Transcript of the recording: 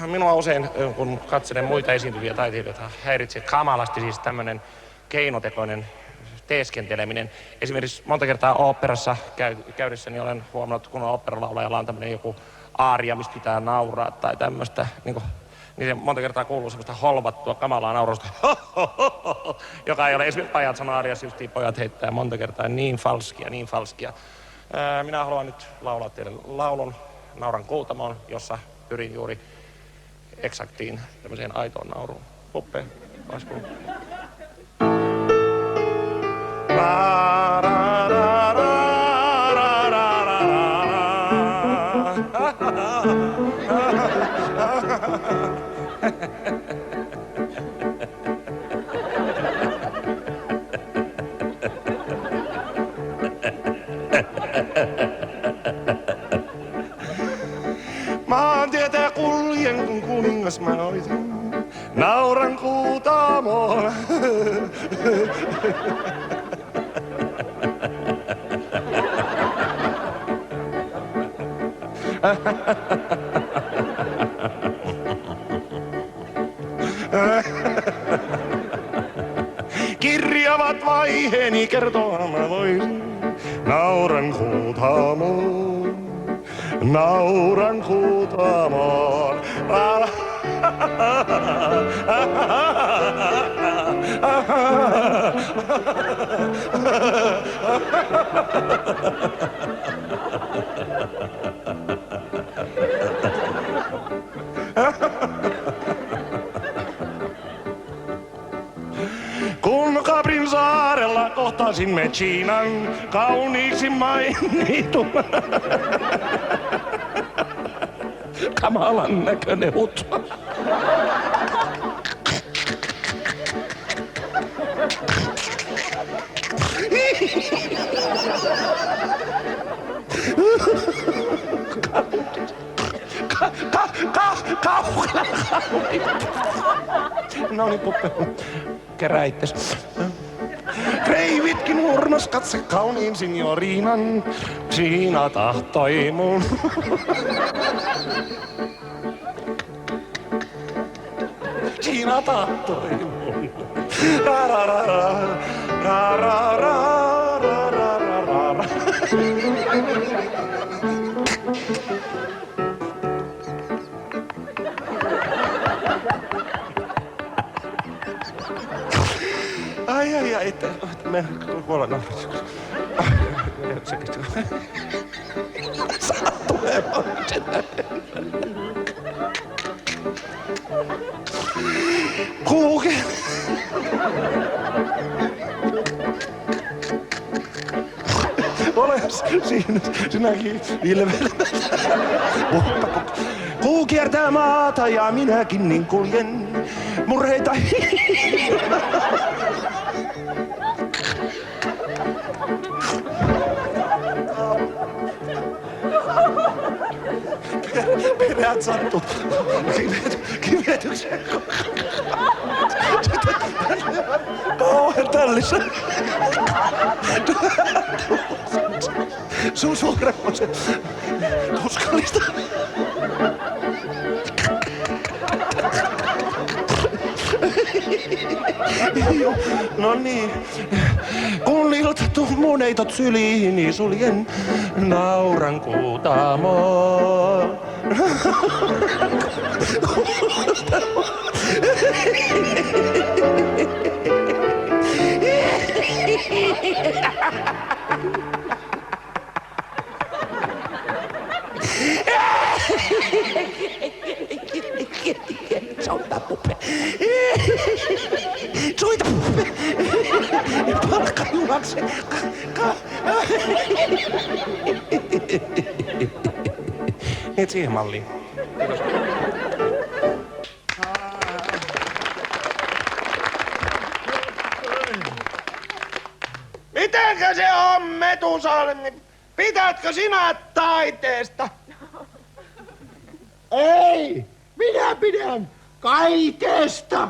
minua usein, kun katselen muita esiintyviä taiteilijoita, häiritsee kamalasti siis tämmöinen keinotekoinen teeskenteleminen. Esimerkiksi monta kertaa oopperassa käydessäni olen huomannut, kun oopperalaulajalla on tämmöinen joku aaria, mistä pitää nauraa tai tämmöistä, niin se monta kertaa kuuluu semmoista holvattua kamalaa naurusta, joka ei ole esimerkiksi Pajatson aariassa, justiin pojat heittää monta kertaa niin falskia. Minä haluan nyt laulaa teille laulun Nauran Kuutamoon, jossa pyrin juuri eksaktiin tämmöiseen aitoon nauruun. Puppe, laskuun. Maantietä kuljen, kun kuningas mä oisin. Nauran Kuutamoon. Kirjavat vaiheeni kertoa mä voisin. Nauran Kuutamoon. Nauran Kuutamoon. Kun Caprin saarella kohtasimme Chiinan kauniiksi mainitun. Kamalan näköinen hutva. No niin, Puppe, kerää itses. Kreivitkin hurmas katse kauniin signoriinan, Siina tahtoi mun. Siina tahtoi mun. Ra ra ra ra ra ra ra ra ra ra. Ai, että me kuolla nauratiksi. Sekin. Saa tulemaan sen Kuuke. Ole siinä, sinäkin ilveilemät. Kuu kiertää maata ja minäkin niin kuljen. Murheita Peräät sattuu. Kivetyksen. Kauhean tällissa. Sun suuremmoisen tuskallista. No niin, kun iltattu muneitot syliini suljen, Nauran Kuutamoon. Soita, Puppe. Soita, Puppe. Palkka juokse. Niin, siihen malliin. Kiitos. Mitenkä se on, Metusalmi? Pidätkö sinä taiteesta? Ei, minä pidän kaikesta.